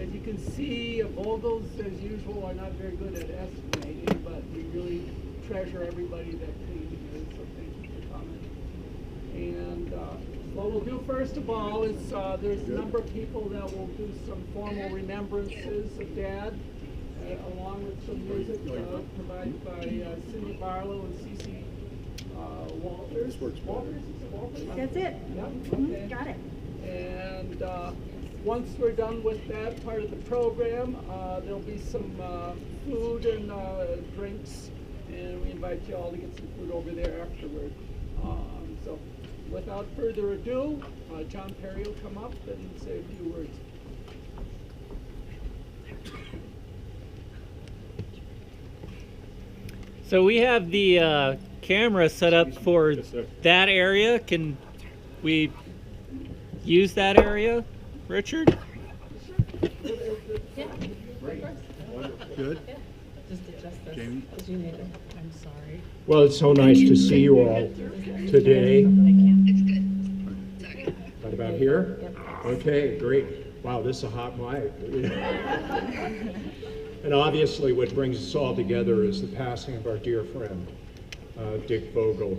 as you can see, Vogels, as usual, are not very good at estimating, but we really treasure everybody that came here, so thank you for coming. And what we'll do first of all is there's a number of people that will do some formal remembrances of Dad, along with some music provided by Cindy Barlow and Cece Walters. Walters? That's it. Yep, okay. Got it. And once we're done with that part of the program, there'll be some food and drinks, and we invite you all to get some food over there afterward. So without further ado, John Perry will come up and say a few words. So we have the camera set up for that area. Can we use that area, Richard? Yeah. Good. Just adjust this. Jamie? Because you need it. I'm sorry. Well, it's so nice to see you all today. Right about here? Okay, great. Wow, this is a hot mic. And obviously what brings us all together is the passing of our dear friend, Dick Vogel.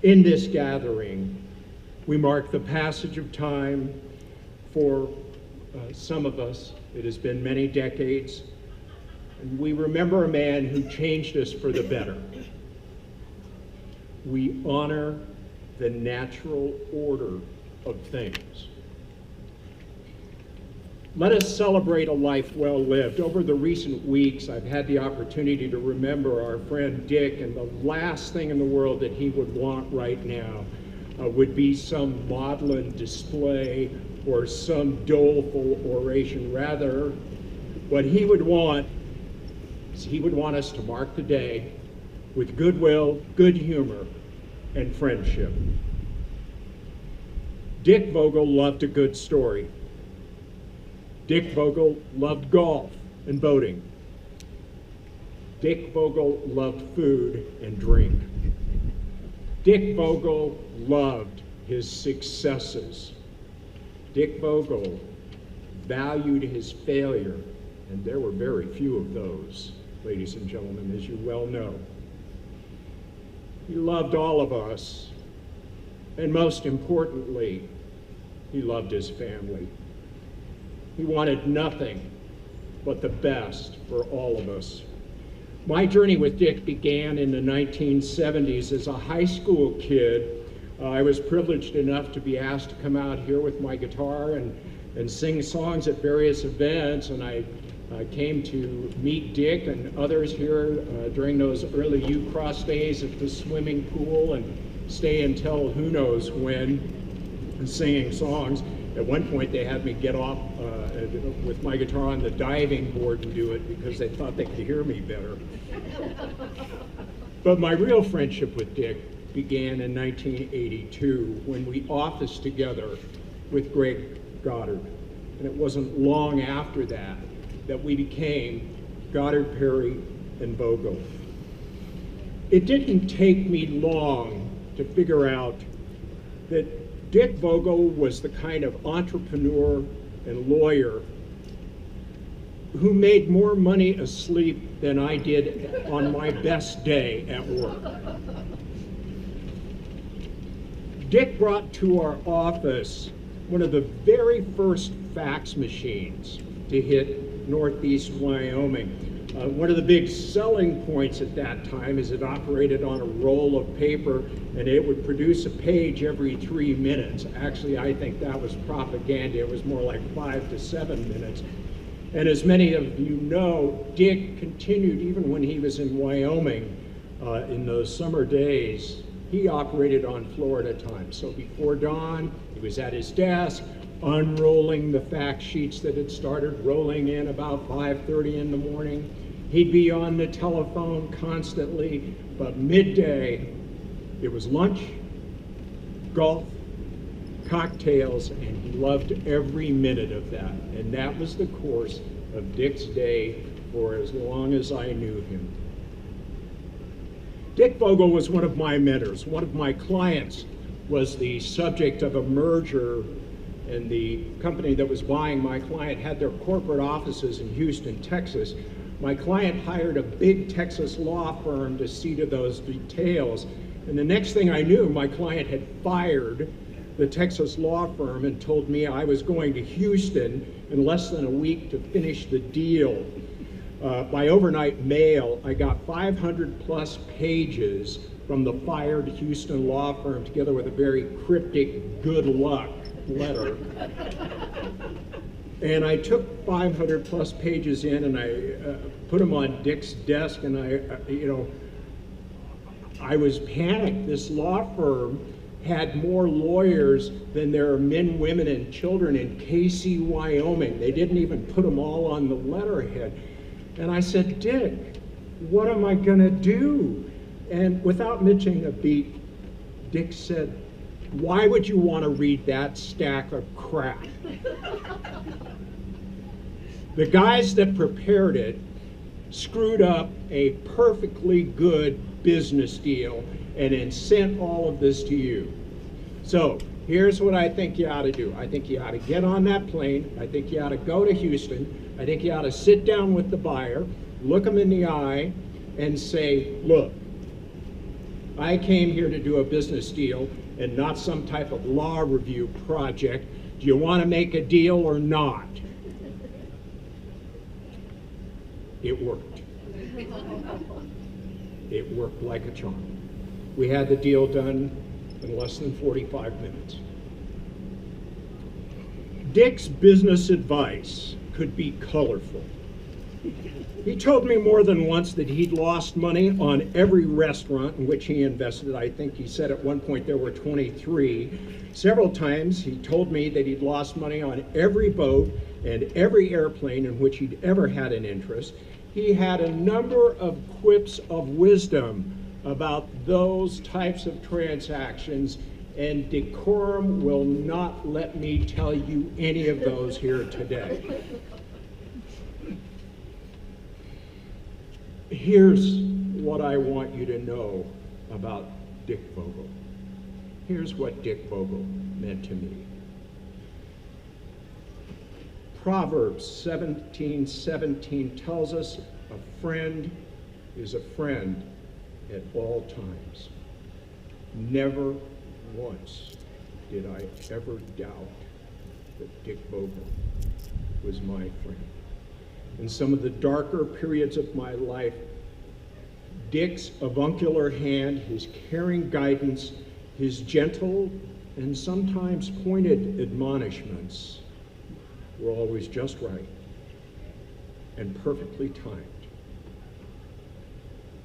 In this gathering, we mark the passage of time. For some of us, it has been many decades, and we remember a man who changed us for the better. We honor the natural order of things. Let us celebrate a life well lived. Over the recent weeks, I've had the opportunity to remember our friend Dick, and the last thing in the world that he would want right now would be some maudlin display or some doleful oration. Rather, what he would want is he would want us to mark the day with goodwill, good humor, and friendship. Dick Vogel loved a good story. Dick Vogel loved golf and boating. Dick Vogel loved food and drink. Dick Vogel loved his successes. Dick Vogel valued his failure, and there were very few of those, ladies and gentlemen, as you well know. He loved all of us, and most importantly, he loved his family. He wanted nothing but the best for all of us. My journey with Dick began in the 1970s. As a high school kid, I was privileged enough to be asked to come out here with my guitar and sing songs at various events, and I came to meet Dick and others here during those early Ucross days at the swimming pool and stay until who knows when singing songs. At one point they had me get off with my guitar on the diving board and do it because they thought they could hear me better. But my real friendship with Dick began in 1982 when we officed together with Greg Goddard. And it wasn't long after that that we became Goddard, Perry, and Vogel. It didn't take me long to figure out that Dick Vogel was the kind of entrepreneur and lawyer who made more money asleep than I did on my best day at work. Dick brought to our office one of the very first fax machines to hit Northeast Wyoming. One of the big selling points at that time is it operated on a roll of paper and it would produce a page every 3 minutes. Actually, I think that was propaganda. It was more like 5 to 7 minutes. And as many of you know, Dick continued even when he was in Wyoming in those summer days. He operated on Florida time. So before dawn, he was at his desk, unrolling the fact sheets that had started rolling in about 5:30 in the morning. He'd be on the telephone constantly, but midday, it was lunch, golf, cocktails, and he loved every minute of that. And that was the course of Dick's day for as long as I knew him. Dick Vogel was one of my mentors. One of my clients was the subject of a merger and the company that was buying my client had their corporate offices in Houston, Texas. My client hired a big Texas law firm to see to those details. And the next thing I knew, my client had fired the Texas law firm and told me I was going to Houston in less than a week to finish the deal. By overnight mail, I got 500 plus pages from the fired Houston law firm, together with a very cryptic good luck letter. And I took 500 plus pages in and I put them on Dick's desk, and I was panicked. This law firm had more lawyers than there are men, women, and children in Casey, Wyoming. They didn't even put them all on the letterhead. And I said, Dick, what am I gonna do? And without missing a beat, Dick said, why would you want to read that stack of crap? The guys that prepared it screwed up a perfectly good business deal and then sent all of this to you. So here's what I think you ought to do. I think you ought to get on that plane. I think you ought to go to Houston. I think you ought to sit down with the buyer, look them in the eye, and say, look, I came here to do a business deal and not some type of law review project. Do you want to make a deal or not? It worked. It worked like a charm. We had the deal done in less than 45 minutes. Dick's business advice could be colorful. He told me more than once that he'd lost money on every restaurant in which he invested. I think he said at one point there were 23. Several times he told me that he'd lost money on every boat and every airplane in which he'd ever had an interest. He had a number of quips of wisdom about those types of transactions, and decorum will not let me tell you any of those here today. Here's what I want you to know about Dick Vogel. Here's what Dick Vogel meant to me. Proverbs 17:17 tells us a friend is a friend at all times. Never once did I ever doubt that Dick Vogel was my friend. In some of the darker periods of my life, Dick's avuncular hand, his caring guidance, his gentle and sometimes pointed admonishments were always just right and perfectly timed.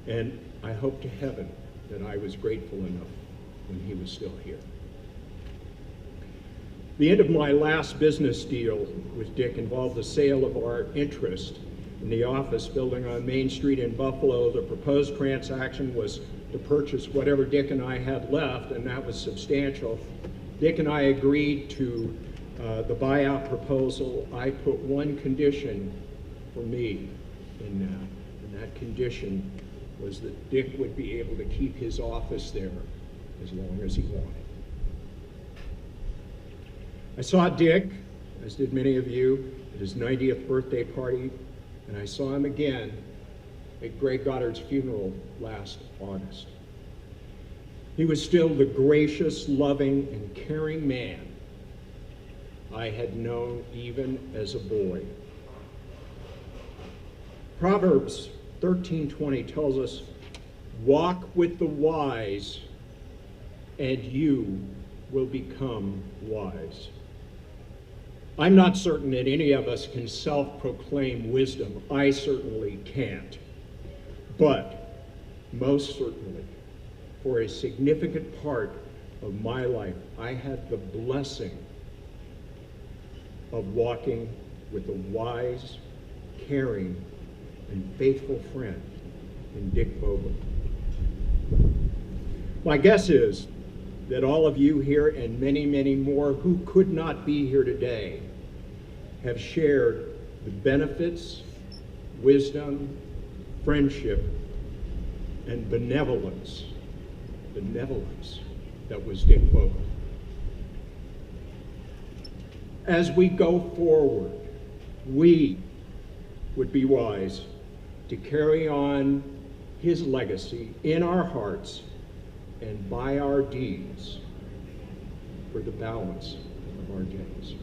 And I hope to heaven that I was grateful enough when he was still here. The end of my last business deal with Dick involved the sale of our interest in the office building on Main Street in Buffalo. The proposed transaction was to purchase whatever Dick and I had left, and that was substantial. Dick and I agreed to the buyout proposal. I put one condition for me in that, and that condition was that Dick would be able to keep his office there as long as he wanted. I saw Dick, as did many of you, at his 90th birthday party, and I saw him again at Greg Goddard's funeral last August. He was still the gracious, loving, and caring man I had known even as a boy. Proverbs 13:20 tells us, walk with the wise, and you will become wise. I'm not certain that any of us can self-proclaim wisdom. I certainly can't. But most certainly, for a significant part of my life, I had the blessing of walking with a wise, caring, and faithful friend in Dick Vogel. My guess is that all of you here and many, many more who could not be here today have shared the benefits, wisdom, friendship, and benevolence that was Dick Vogel. as we go forward, we would be wise to carry on his legacy in our hearts and by our deeds for the balance of our days.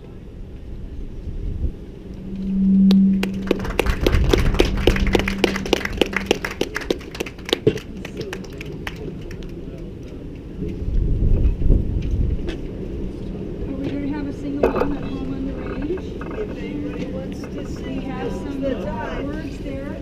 Are we going to have a sing-along at home on the range? If anybody wants to We sing, have some the time. words there.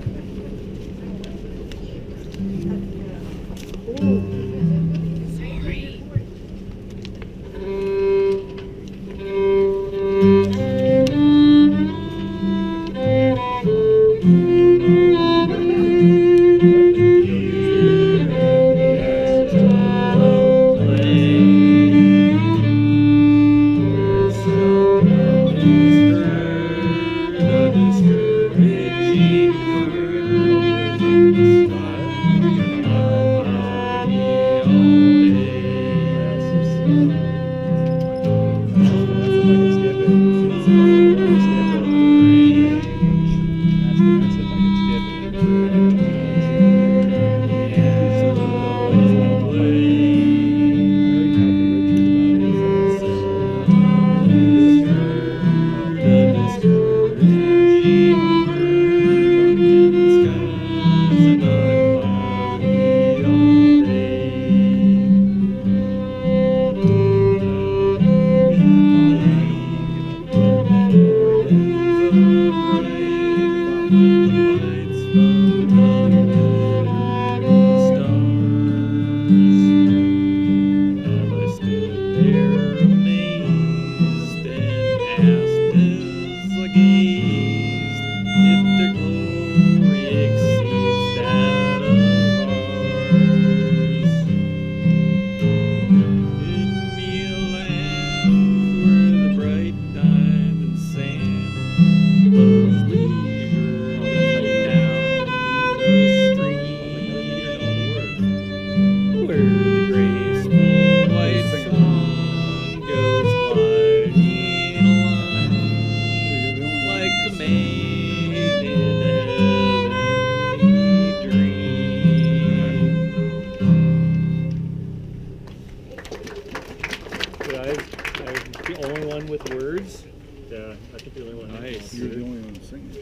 You're the only one singing.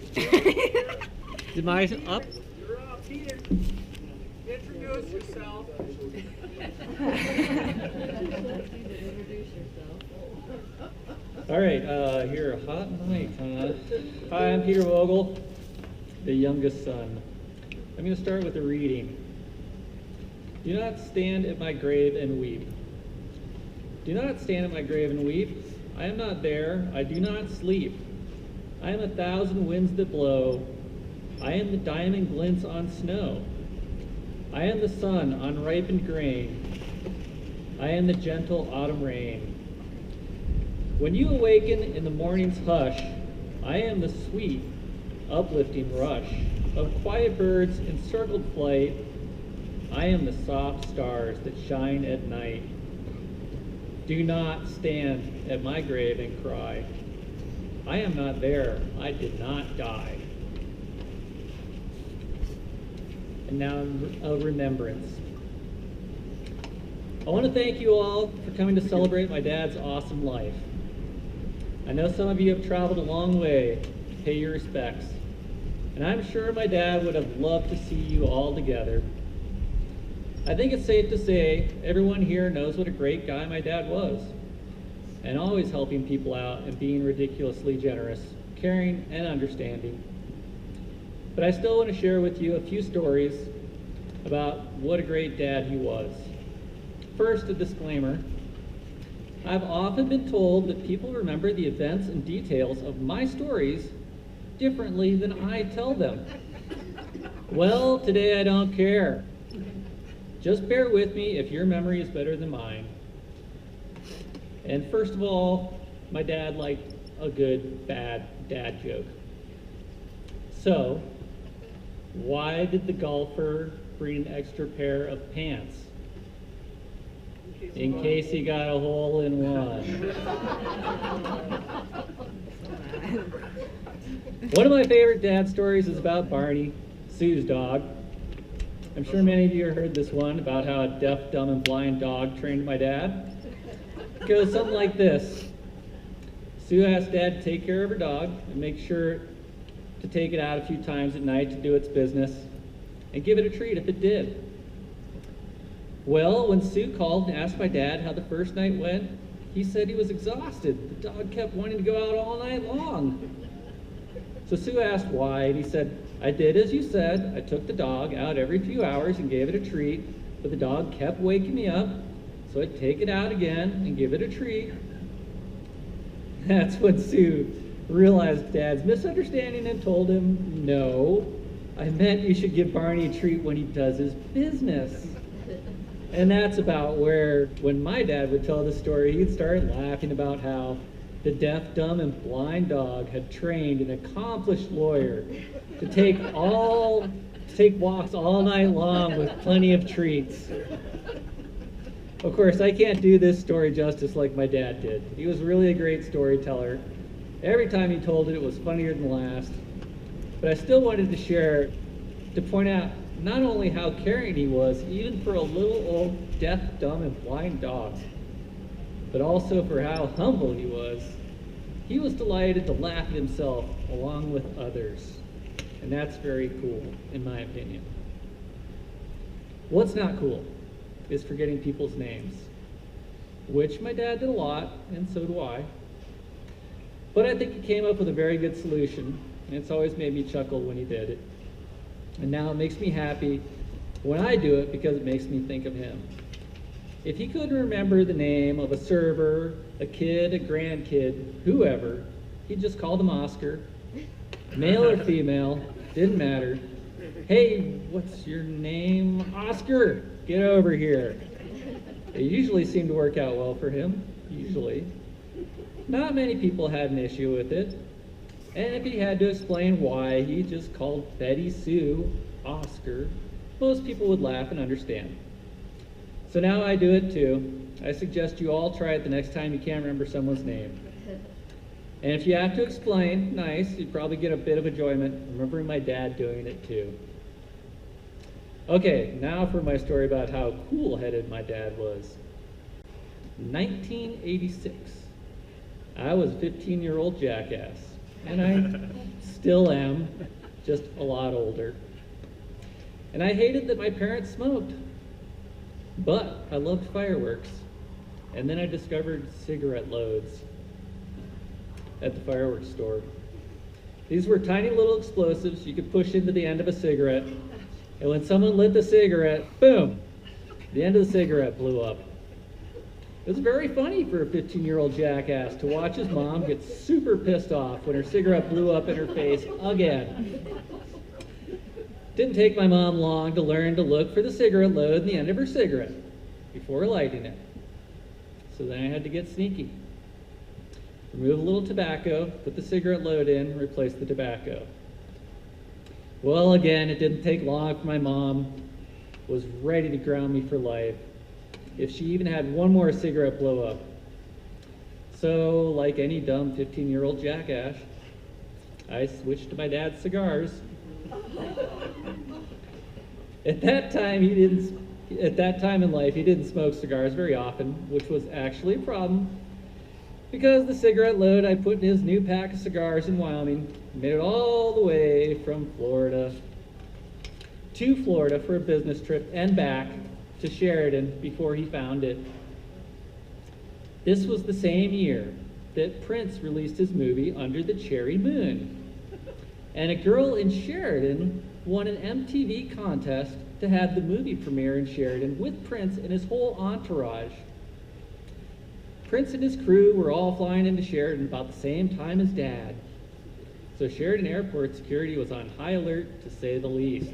Is mine up? You're up, Peter. Introduce yourself. All right, here, a hot night, huh? Hi, I'm Peter Vogel, the youngest son. I'm going to start with a reading. Do not stand at my grave and weep. Do not stand at my grave and weep. I am not there. I do not sleep. I am 1,000 winds that blow. I am the diamond glints on snow. I am the sun on ripened grain. I am the gentle autumn rain. When you awaken in the morning's hush, I am the sweet, uplifting rush of quiet birds in circled flight. I am the soft stars that shine at night. Do not stand at my grave and cry. I am not there. I did not die. And now a remembrance. I want to thank you all for coming to celebrate my dad's awesome life. I know some of you have traveled a long way to pay your respects, and I'm sure my dad would have loved to see you all together. I think it's safe to say everyone here knows what a great guy my dad was, and always helping people out and being ridiculously generous, caring, and understanding. But I still want to share with you a few stories about what a great dad he was. First, a disclaimer. I've often been told that people remember the events and details of my stories differently than I tell them. Well, today I don't care. Just bear with me if your memory is better than mine. And first of all, my dad liked a good, bad dad joke. So, why did the golfer bring an extra pair of pants? In case he got a hole in one. One of my favorite dad stories is about Barney, Sue's dog. I'm sure many of you have heard this one about how a deaf, dumb, and blind dog trained my dad. It goes something like this. Sue asked Dad to take care of her dog and make sure to take it out a few times at night to do its business and give it a treat if it did. Well, when Sue called and asked my dad how the first night went, he said he was exhausted. The dog kept wanting to go out all night long. So Sue asked why, and he said, I did as you said. I took the dog out every few hours and gave it a treat, but the dog kept waking me up, so I'd take it out again and give it a treat. That's when Sue realized Dad's misunderstanding and told him, no, I meant you should give Barney a treat when he does his business. And that's about where, when my dad would tell the story, he'd start laughing about how the deaf, dumb, and blind dog had trained an accomplished lawyer to take walks all night long with plenty of treats. Of course, I can't do this story justice like my dad did. He was really a great storyteller. Every time he told it, it was funnier than the last. But I still wanted to share, to point out not only how caring he was, even for a little old deaf, dumb, and blind dog, but also for how humble he was. He was delighted to laugh at himself along with others. And that's very cool, in my opinion. What's not cool is forgetting people's names, which my dad did a lot, and so do I. But I think he came up with a very good solution, and it's always made me chuckle when he did it. And now it makes me happy when I do it because it makes me think of him. If he couldn't remember the name of a server, a kid, a grandkid, whoever, he'd just call them Oscar. Male or female, didn't matter. Hey, what's your name? Oscar, get over here. It usually seemed to work out well for him, usually. Not many people had an issue with it. And if he had to explain why he just called Betty Sue Oscar, most people would laugh and understand. So now I do it too. I suggest you all try it the next time you can't remember someone's name. And if you have to explain, nice, you'd probably get a bit of enjoyment remembering my dad doing it too. Okay, now for my story about how cool-headed my dad was. 1986. I was a 15-year-old jackass, and I still am, just a lot older. And I hated that my parents smoked, but I loved fireworks. And then I discovered cigarette loads at the fireworks store. These were tiny little explosives you could push into the end of a cigarette, and when someone lit the cigarette, boom, the end of the cigarette blew up. It was very funny for a 15-year-old jackass to watch his mom get super pissed off when her cigarette blew up in her face again. Didn't take my mom long to learn to look for the cigarette load in the end of her cigarette before lighting it. So then I had to get sneaky. Remove a little tobacco, put the cigarette load in, replace the tobacco. Well, again, it didn't take long for my mom was ready to ground me for life if she even had one more cigarette blow up. So, like any dumb 15-year-old jackass, I switched to my dad's cigars. At that time in life, he didn't smoke cigars very often, which was actually a problem, because the cigarette load I put in his new pack of cigars in Wyoming made it all the way from Florida to Florida for a business trip and back to Sheridan before he found it. This was the same year that Prince released his movie Under the Cherry Moon. And a girl in Sheridan won an MTV contest to have the movie premiere in Sheridan with Prince and his whole entourage. Prince and his crew were all flying into Sheridan about the same time as Dad. So Sheridan Airport security was on high alert, to say the least.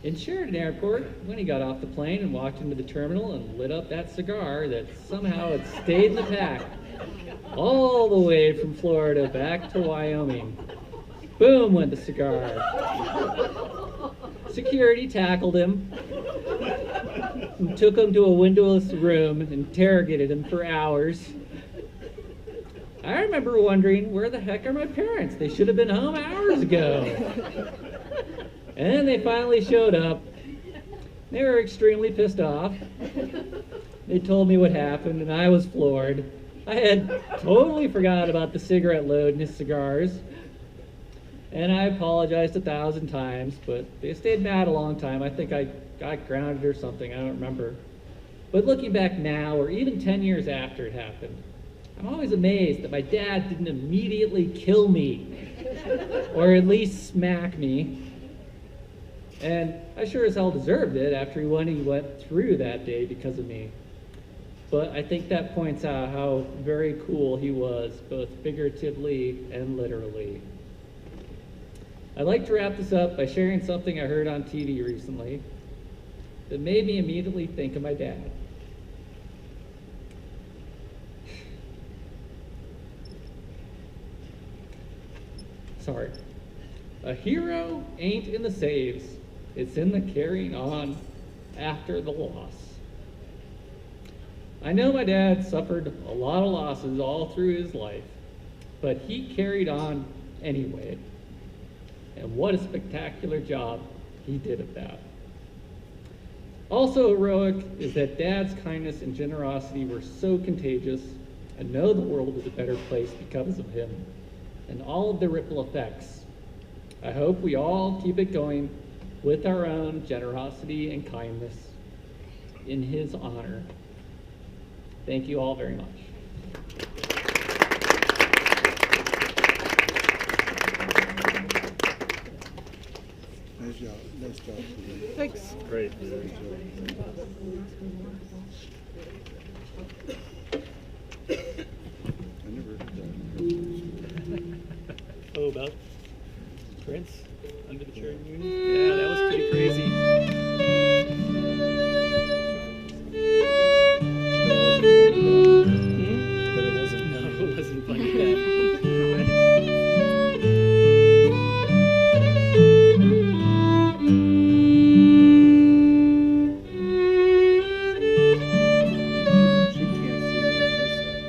In Sheridan Airport, when he got off the plane and walked into the terminal and lit up that cigar that somehow had stayed in the pack all the way from Florida back to Wyoming. Boom went the cigar. Security tackled him and took him to a windowless room and interrogated him for hours. I remember wondering, where the heck are my parents? They should have been home hours ago. And then they finally showed up. They were extremely pissed off. They told me what happened, and I was floored. I had totally forgot about the cigarette load in his cigars. And I apologized 1,000 times, but they stayed mad a long time. I think I got grounded or something, I don't remember. But looking back now, or even 10 years after it happened, I'm always amazed that my dad didn't immediately kill me, or at least smack me. And I sure as hell deserved it after he went through that day because of me. But I think that points out how very cool he was, both figuratively and literally. I'd like to wrap this up by sharing something I heard on TV recently that made me immediately think of my dad. Sorry. A hero ain't in the saves, it's in the carrying on after the loss. I know my dad suffered a lot of losses all through his life, but he carried on anyway. And what a spectacular job he did at that. Also heroic is that Dad's kindness and generosity were so contagious. I know the world is a better place because of him and all of the ripple effects. I hope we all keep it going with our own generosity and kindness in his honor. Thank you all very much. Nice job. Nice job. Thanks. Great. I never heard that. Oh, about Prince under the cherry moon? Yeah, that was pretty crazy. But it wasn't. No, it wasn't funny then. She can't see me on this side.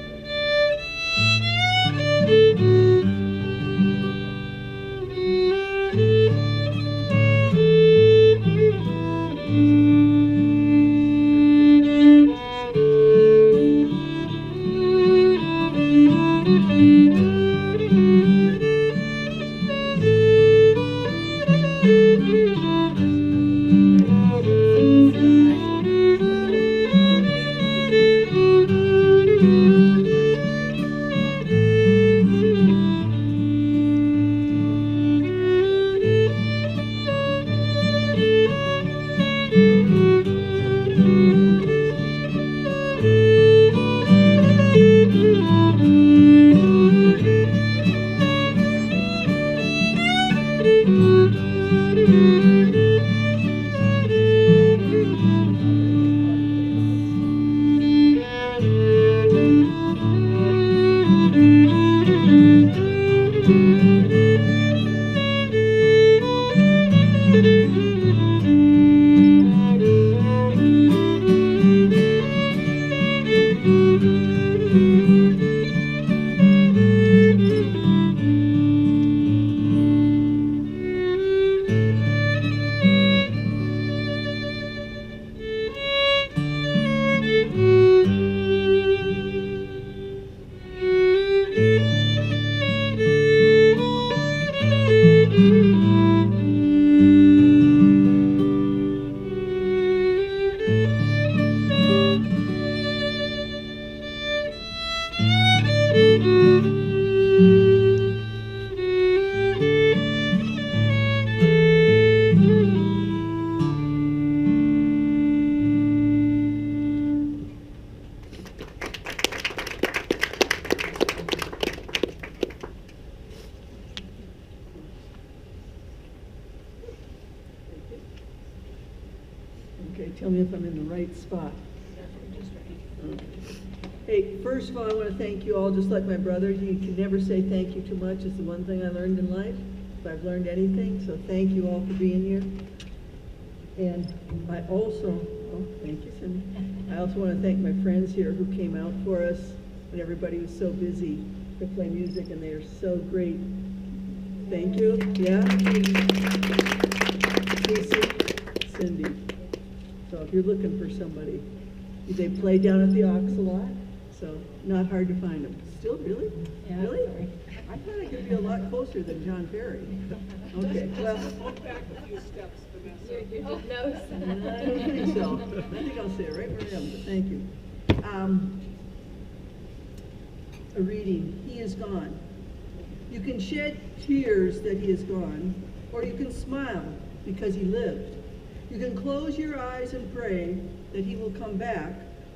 Okay, tell me if I'm in the right spot. Hey, first of all, I want to thank you all, just like my brother. You can never say thank you too much. It's the one thing I learned in life, if I've learned anything. So thank you all for being here. And I also, thank you, Cindy. I also want to thank my friends here who came out for us when everybody was so busy to play music, and they are so great. Thank you. Yeah. Casey, Cindy. So if you're looking for somebody, they play down at the Ox a lot, so not hard to find them. Still, really? Yeah, Really? sorry. I thought I could be a lot closer than John Perry. Okay, well, Walk back a few steps, Vanessa. You're just no I don't think so. I think I'll say it right where I am, but thank you. A reading, He is gone. You can shed tears that He is gone, or you can smile because He lived. You can close your eyes and pray that He will come back,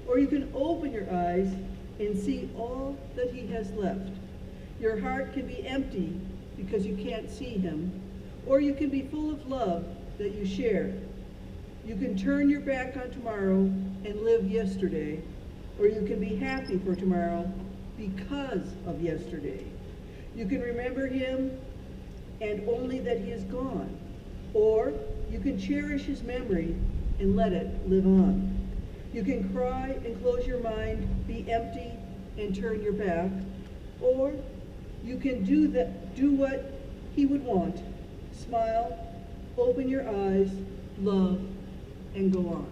or you can open your eyes and see all that He has left. Your heart can be empty because you can't see Him, or you can be full of love that you share. You can turn your back on tomorrow and live yesterday, or you can be happy for tomorrow because of yesterday. You can remember Him and only that He is gone, or you can cherish His memory and let it live on. You can cry and close your mind, be empty and turn your back, or you can do what He would want, smile, open your eyes, love, and go on.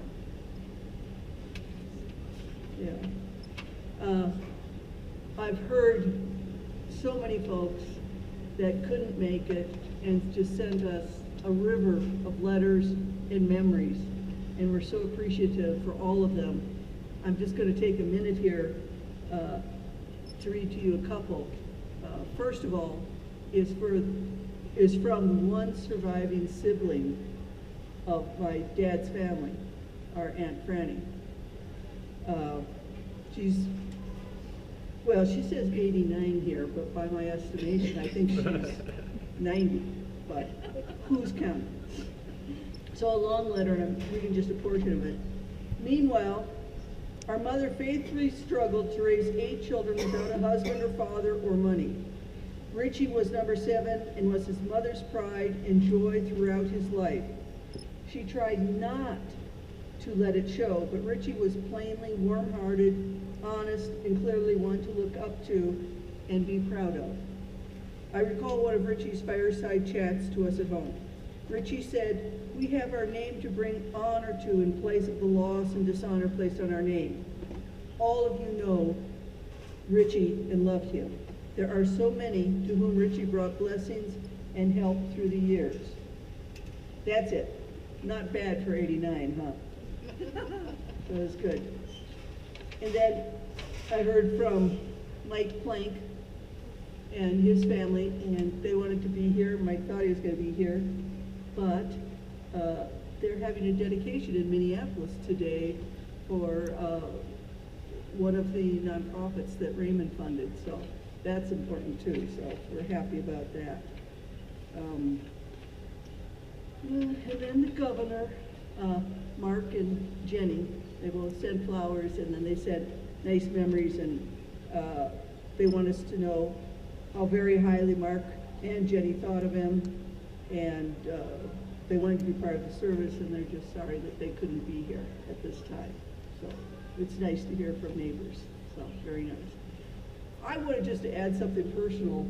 Yeah. I've heard so many folks that couldn't make it and just sent us a river of letters and memories, and we're so appreciative for all of them. I'm just going to take a minute here to read to you a couple. First of all, is from one surviving sibling of my dad's family, our Aunt Franny. She says 89 here, but by my estimation, I think she's 90, but who's counting? So a long letter, and I'm reading just a portion of it. Meanwhile, our mother faithfully struggled to raise 8 children without a husband or father or money. Richie was number 7 and was his mother's pride and joy throughout his life. She tried not to let it show, but Richie was plainly warm-hearted, honest, and clearly one to look up to and be proud of. I recall one of Richie's fireside chats to us at home. Richie said, "We have our name to bring honor to in place of the loss and dishonor placed on our name. All of you know Richie and loved him. There are so many to whom Richie brought blessings and help through the years." That's it. Not bad for 89, huh? That was good. And then I heard from Mike Plank and his family, and they wanted to be here. Mike thought he was going to be here, but they're having a dedication in Minneapolis today for one of the nonprofits that Raymond funded, so that's important too, so we're happy about that. And then the governor, Mark and Jenny, they both sent flowers, and then they said nice memories, and they want us to know how very highly Mark and Jenny thought of him, and they wanted to be part of the service, and they're just sorry that they couldn't be here at this time. So it's nice to hear from neighbors, so very nice. I wanted just to add something personal,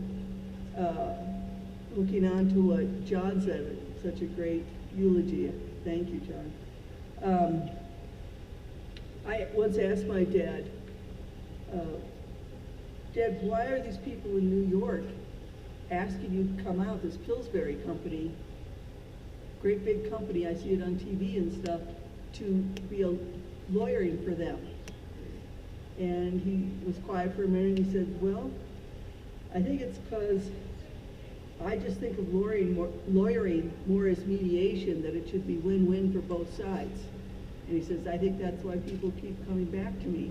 looking on to what John said, such a great eulogy. Thank you, John. I once asked my dad, "Dad, why are these people in New York asking you to come out, this Pillsbury company, great big company, I see it on TV and stuff, to be a lawyering for them?" And he was quiet for a minute, and he said, "Well, I think it's because I just think of lawyering more as mediation, that it should be win-win for both sides." And he says, "I think that's why people keep coming back to me."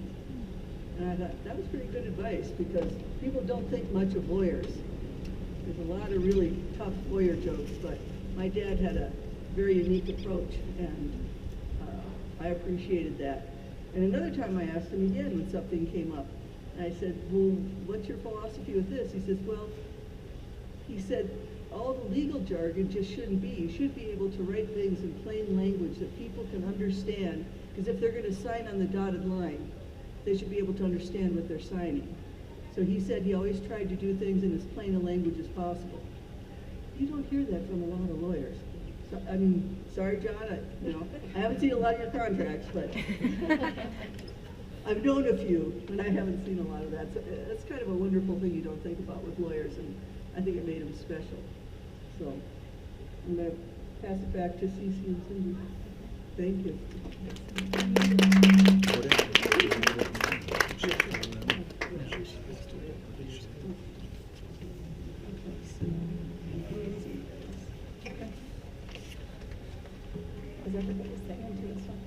And I thought, that was pretty good advice, because people don't think much of lawyers. There's a lot of really tough lawyer jokes, but my dad had a very unique approach, and I appreciated that. And another time I asked him again when something came up, and I said, "Well, what's your philosophy with this?" He says, "Well," he said, "all the legal jargon just shouldn't be. You should be able to write things in plain language that people can understand, because if they're going to sign on the dotted line, they should be able to understand what they're signing." So he said he always tried to do things in as plain a language as possible. You don't hear that from a lot of lawyers. So, I mean, sorry, John, I haven't seen a lot of your contracts, but I've known a few, and I haven't seen a lot of that. So that's kind of a wonderful thing you don't think about with lawyers, and I think it made him special. So I'm going to pass it back to Cece and Cindy. Thank you. Is everybody singing to this one?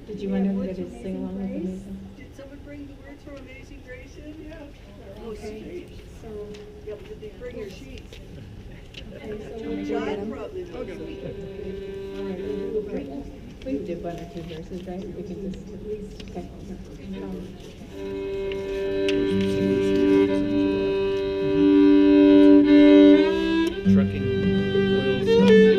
Did you want everybody to sing along with Amazing? Did someone bring the words from Amazing Grace in? Yeah. Okay, so, Yep, did they bring your sheets? okay, so we'll John probably knows. We did one or two verses, right? We can just at least, okay. Trucking oil stuff.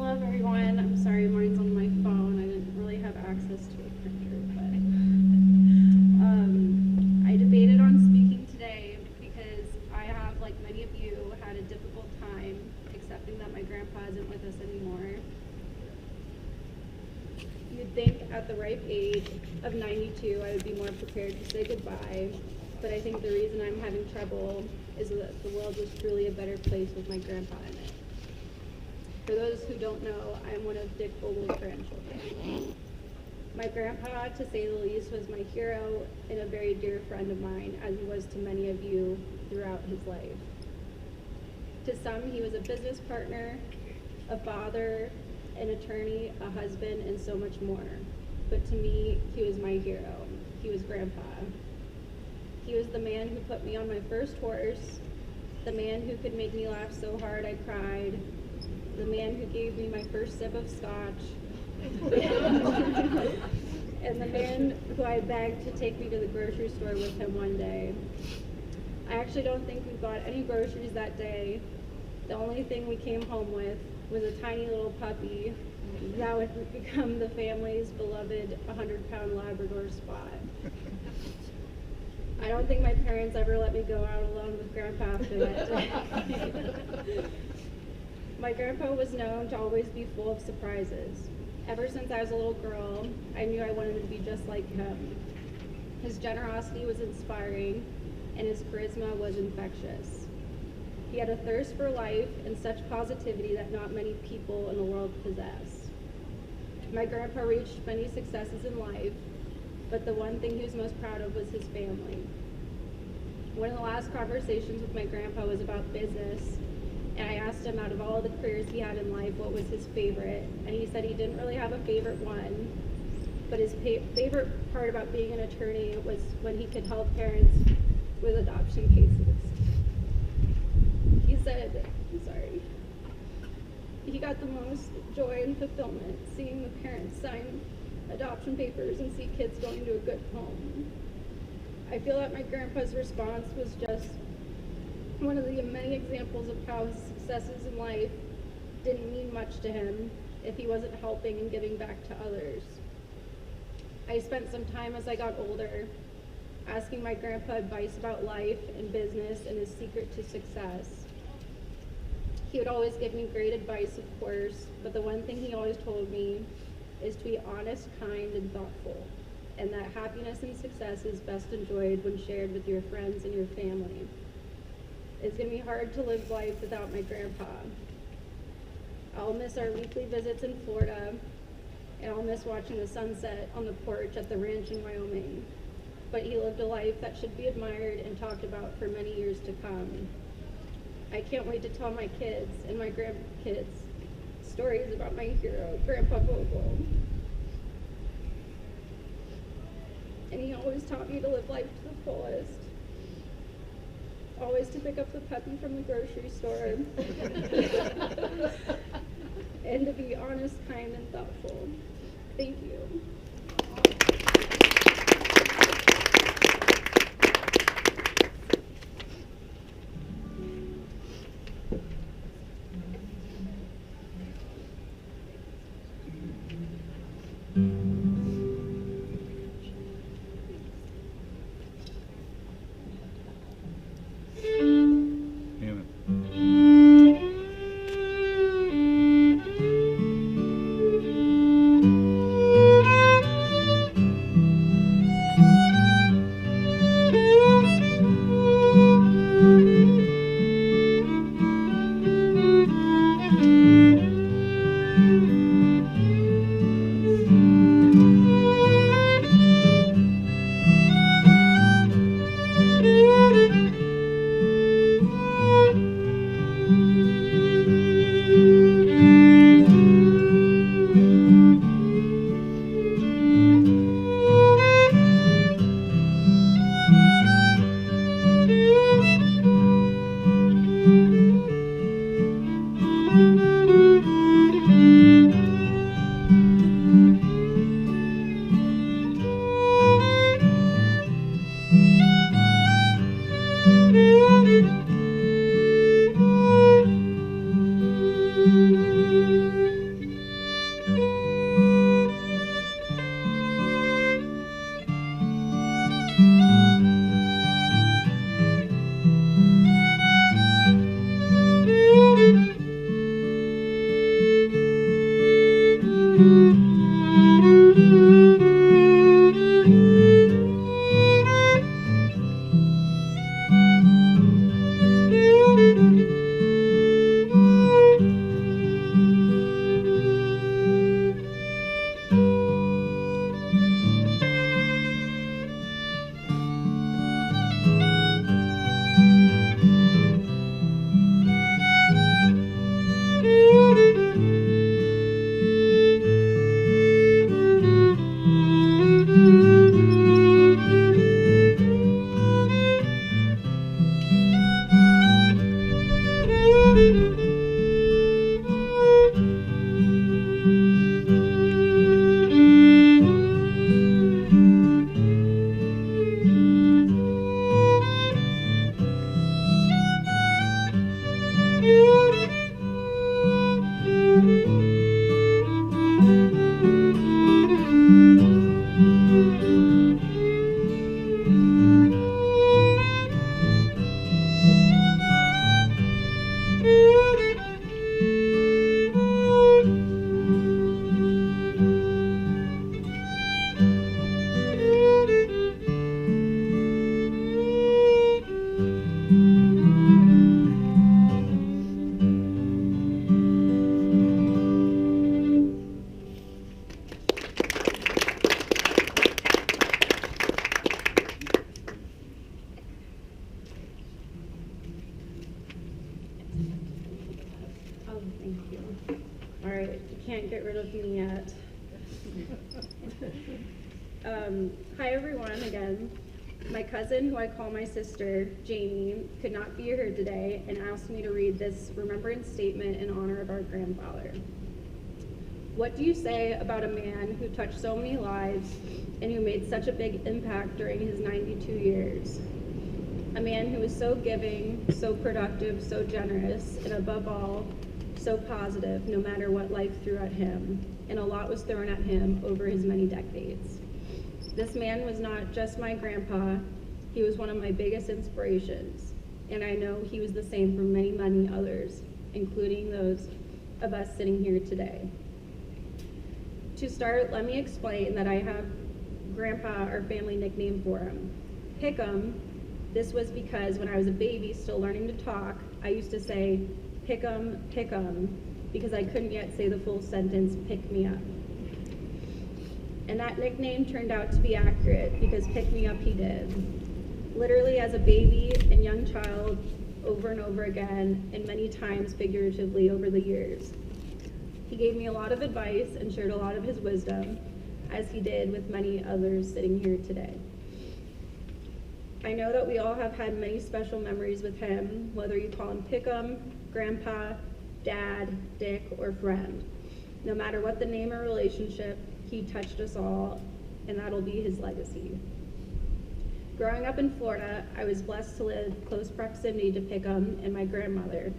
hello everyone. I'm sorry mine's on my phone. I didn't really have access to a printer, but I debated on speaking today because I have, like many of you, had a difficult time accepting that my grandpa isn't with us anymore. You'd think at the ripe age of 92 I would be more prepared to say goodbye, but I think the reason I'm having trouble is that the world was truly a better place with my grandpa in it. For those who don't know, I am one of Dick Vogel's grandchildren. My grandpa, to say the least, was my hero and a very dear friend of mine, as he was to many of you throughout his life. To some, he was a business partner, a father, an attorney, a husband, and so much more. But to me, he was my hero. He was Grandpa. He was the man who put me on my first horse, the man who could make me laugh so hard I cried, the man who gave me my first sip of scotch, and the man who I begged to take me to the grocery store with him one day. I actually don't think we bought any groceries that day. The only thing we came home with was a tiny little puppy that would become the family's beloved 100-pound Labrador Spot. I don't think my parents ever let me go out alone with Grandpa after that day. My grandpa was known to always be full of surprises. Ever since I was a little girl, I knew I wanted to be just like him. His generosity was inspiring, and his charisma was infectious. He had a thirst for life and such positivity that not many people in the world possess. My grandpa reached many successes in life, but the one thing he was most proud of was his family. One of the last conversations with my grandpa was about business, And I asked him, out of all the careers he had in life, what was his favorite? And he said he didn't really have a favorite one, but his favorite part about being an attorney was when he could help parents with adoption cases. He said, I'm sorry, he got the most joy and fulfillment seeing the parents sign adoption papers and see kids going to a good home. I feel that my grandpa's response was just one of the many examples of how his successes in life didn't mean much to him if he wasn't helping and giving back to others. I spent some time as I got older asking my grandpa advice about life and business and his secret to success. He would always give me great advice, of course, but the one thing he always told me is to be honest, kind, and thoughtful, and that happiness and success is best enjoyed when shared with your friends and your family. It's going to be hard to live life without my grandpa. I'll miss our weekly visits in Florida, and I'll miss watching the sunset on the porch at the ranch in Wyoming. But he lived a life that should be admired and talked about for many years to come. I can't wait to tell my kids and my grandkids stories about my hero, Grandpa Vogel. And he always taught me to live life to the fullest. Always to pick up the puppy from the grocery store. And to be honest, kind, and thoughtful. Thank you. Thank you. All right, you can't get rid of me yet. Hi everyone again. My cousin, who I call my sister, Jamie, could not be here today and asked me to read this remembrance statement in honor of our grandfather. What do you say about a man who touched so many lives and who made such a big impact during his 92 years? A man who was so giving, so productive, so generous, and above all, so positive no matter what life threw at him, and a lot was thrown at him over his many decades. This man was not just my grandpa, he was one of my biggest inspirations, and I know he was the same for many, many others, including those of us sitting here today. To start, let me explain that I have Grandpa, our family nickname for him. Pick'em. This was because when I was a baby still learning to talk, I used to say, pick'em, because I couldn't yet say the full sentence, pick me up. And that nickname turned out to be accurate because pick me up he did. Literally as a baby and young child, over and over again, and many times figuratively over the years. He gave me a lot of advice and shared a lot of his wisdom, as he did with many others sitting here today. I know that we all have had many special memories with him, whether you call him Pick'em, Grandpa, Dad, Dick, or friend. No matter what the name or relationship, he touched us all, and that'll be his legacy. Growing up in Florida, I was blessed to live close proximity to Pick'em and my grandmother.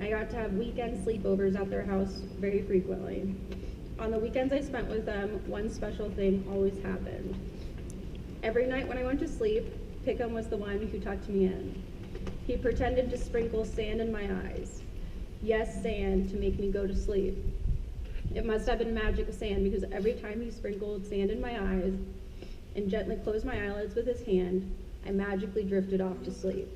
I got to have weekend sleepovers at their house very frequently. On the weekends I spent with them, one special thing always happened. Every night when I went to sleep, Pick'em was the one who tucked me in. He pretended to sprinkle sand in my eyes. Yes, sand, to make me go to sleep. It must have been magic sand because every time he sprinkled sand in my eyes and gently closed my eyelids with his hand, I magically drifted off to sleep.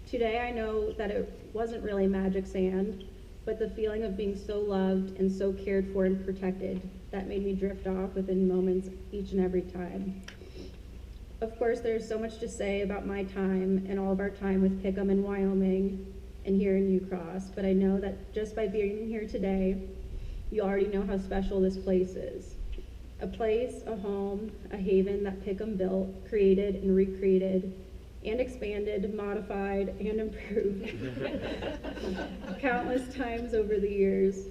Today I know that it wasn't really magic sand, but the feeling of being so loved and so cared for and protected that made me drift off within moments each and every time. Of course, there's so much to say about my time and all of our time with Pick'em in Wyoming and here in Ucross, but I know that just by being here today, you already know how special this place is. A place, a home, a haven that Pick'em built, created, and recreated, and expanded, modified, and improved countless times over the years.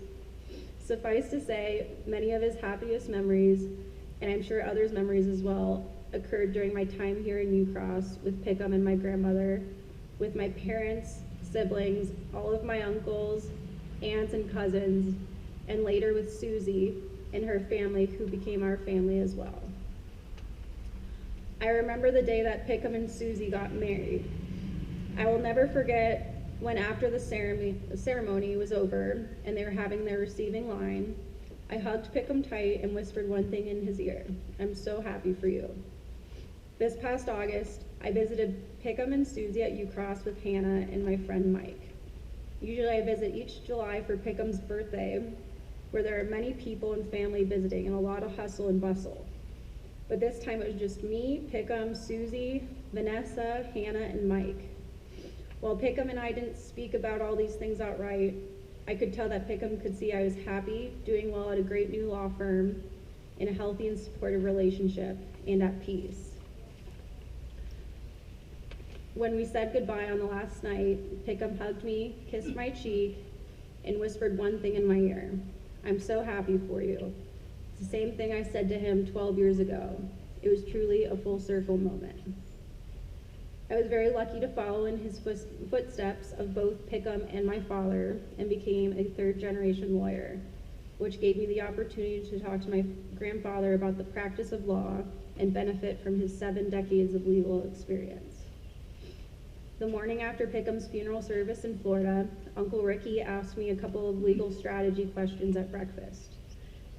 Suffice to say, many of his happiest memories, and I'm sure others' memories as well, occurred during my time here in Ucross with Pick'em and my grandmother, with my parents, siblings, all of my uncles, aunts, and cousins, and later with Susie and her family, who became our family as well. I remember the day that Pick'em and Susie got married. I will never forget when after the ceremony was over and they were having their receiving line, I hugged Pick'em tight and whispered one thing in his ear. I'm so happy for you. This past August, I visited Pick'em and Susie at Ucross with Hannah and my friend Mike. Usually I visit each July for Pick'em's birthday, where there are many people and family visiting and a lot of hustle and bustle. But this time it was just me, Pick'em, Susie, Vanessa, Hannah, and Mike. While Pick'em and I didn't speak about all these things outright, I could tell that Pick'em could see I was happy, doing well at a great new law firm, in a healthy and supportive relationship, and at peace. When we said goodbye on the last night, Pick'em hugged me, kissed my cheek, and whispered one thing in my ear. I'm so happy for you. It's the same thing I said to him 12 years ago. It was truly a full circle moment. I was very lucky to follow in his footsteps of both Pick'em and my father and became a third-generation lawyer, which gave me the opportunity to talk to my grandfather about the practice of law and benefit from his 7 decades of legal experience. The morning after Pick'em's funeral service in Florida, Uncle Ricky asked me a couple of legal strategy questions at breakfast.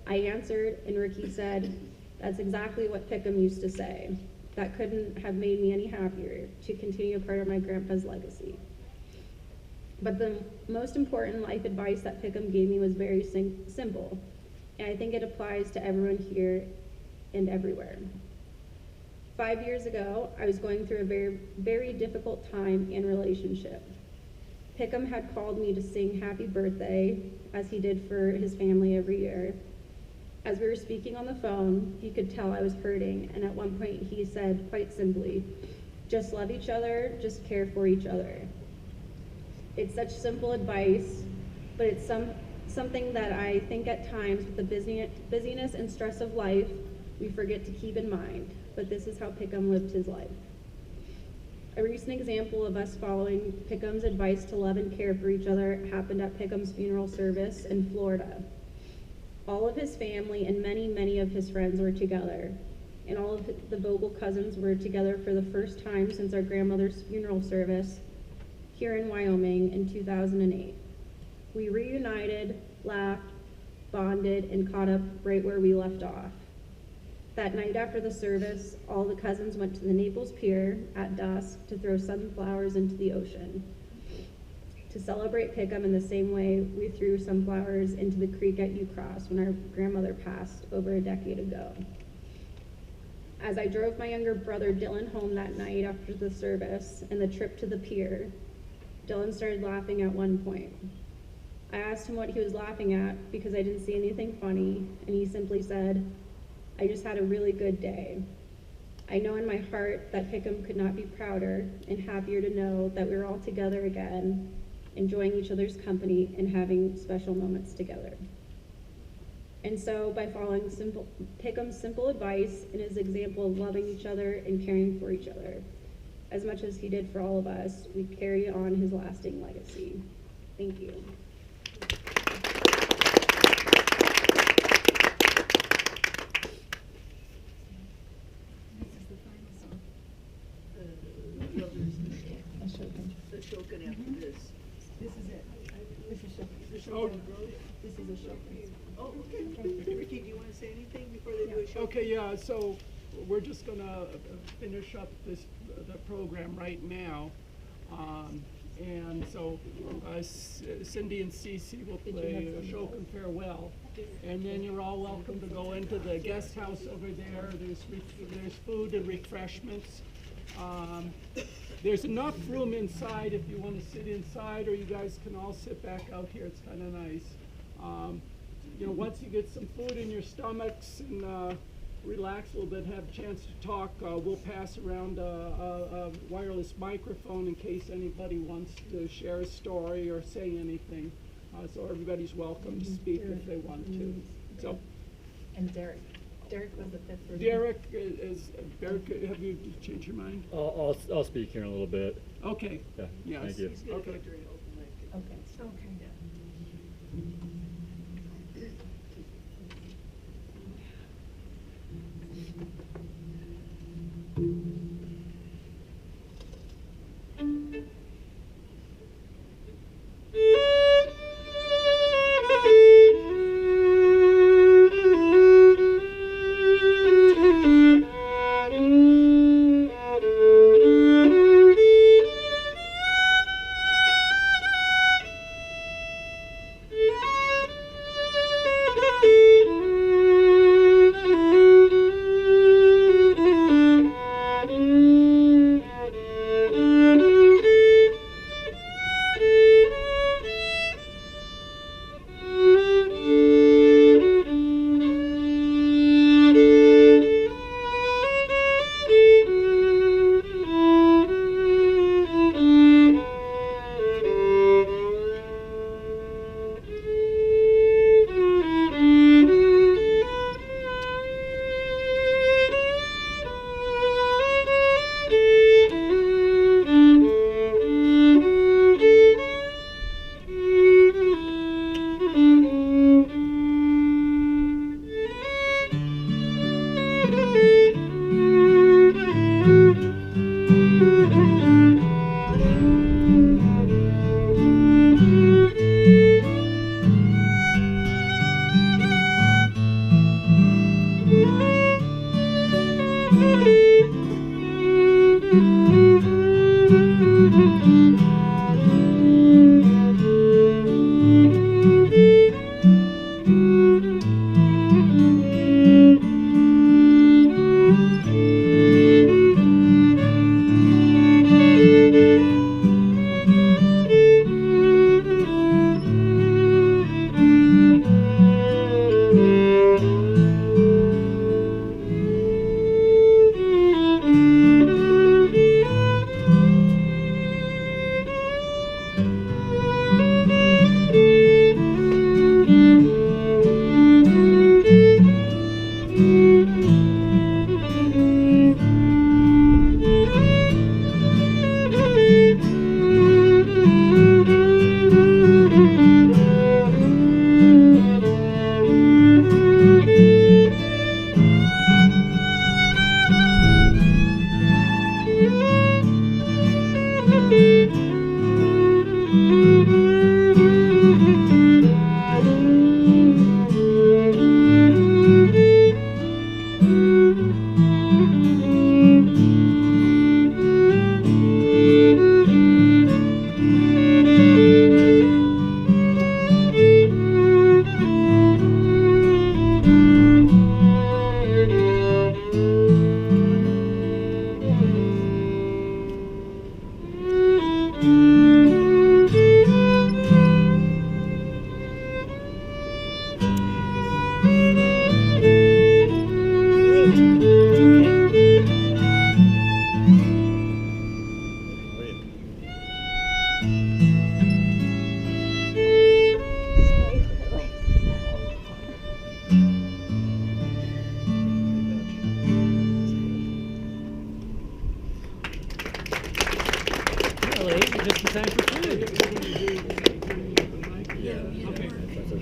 I answered, and Ricky said, that's exactly what Pick'em used to say. That couldn't have made me any happier to continue a part of my grandpa's legacy. But the most important life advice that Pick'em gave me was very simple, and I think it applies to everyone here and everywhere. 5 years ago, I was going through a very, very difficult time in relationship. Pickham had called me to sing happy birthday, as he did for his family every year. As we were speaking on the phone, he could tell I was hurting, and at one point he said, quite simply, just love each other, just care for each other. It's such simple advice, but it's something that I think at times with the busyness and stress of life, we forget to keep in mind, but this is how Pickham lived his life. A recent example of us following Pickham's advice to love and care for each other happened at Pickham's funeral service in Florida. All of his family and many, many of his friends were together, and all of the Vogel cousins were together for the first time since our grandmother's funeral service here in Wyoming in 2008. We reunited, laughed, bonded, and caught up right where we left off. That night after the service, all the cousins went to the Naples Pier at dusk to throw sunflowers into the ocean. To celebrate Pickham in the same way we threw sunflowers into the creek at Ucross when our grandmother passed over a decade ago. As I drove my younger brother Dylan home that night after the service and the trip to the pier, Dylan started laughing at one point. I asked him what he was laughing at because I didn't see anything funny, and he simply said, I just had a really good day. I know in my heart that Pickham could not be prouder and happier to know that we were all together again, enjoying each other's company and having special moments together. And so by following Pickham's simple advice and his example of loving each other and caring for each other, as much as he did for all of us, we carry on his lasting legacy. Thank you. Ashokan after this. This is it. This is Shokin. Oh, This is a Shokin. Oh, okay. Ricky, do you want to say anything before they do a show? okay, yeah, so we're just gonna finish up the program right now. And so Cindy and Cece will play Ashokan Farewell. And then you're all welcome to go into the guest house over there. There's food and refreshments. There's enough room inside if you want to sit inside, or you guys can all sit back out here. It's kind of nice. You know, once you get some food in your stomachs and relax a little bit, have a chance to talk, we'll pass around a wireless microphone in case anybody wants to share a story or say anything. So everybody's welcome to speak if they want to. So, And Derek. Derek was the fifth person. Derek, have you changed your mind? I'll speak here in a little bit. Okay. Yeah. Yes. Thank you. He's going to Okay. go during open mic. Okay. Okay.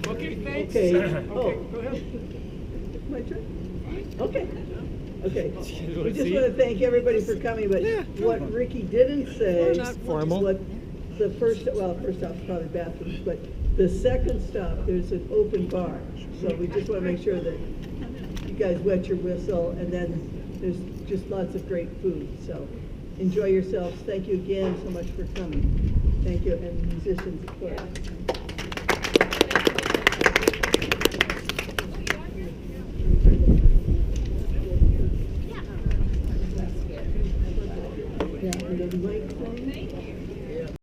Okay, thanks. Okay. Okay, Oh. go ahead. My turn? Okay. Okay. You We wanna just see? want to thank everybody for coming, but what Ricky didn't say is Not formal. what the first stop's probably bathrooms, but the second stop, there's an open bar. So we just want to make sure that you guys wet your whistle, and then there's just lots of great food. So enjoy yourselves. Thank you again so much for coming. Thank you, and musicians, of course. Yeah, and the mic thing.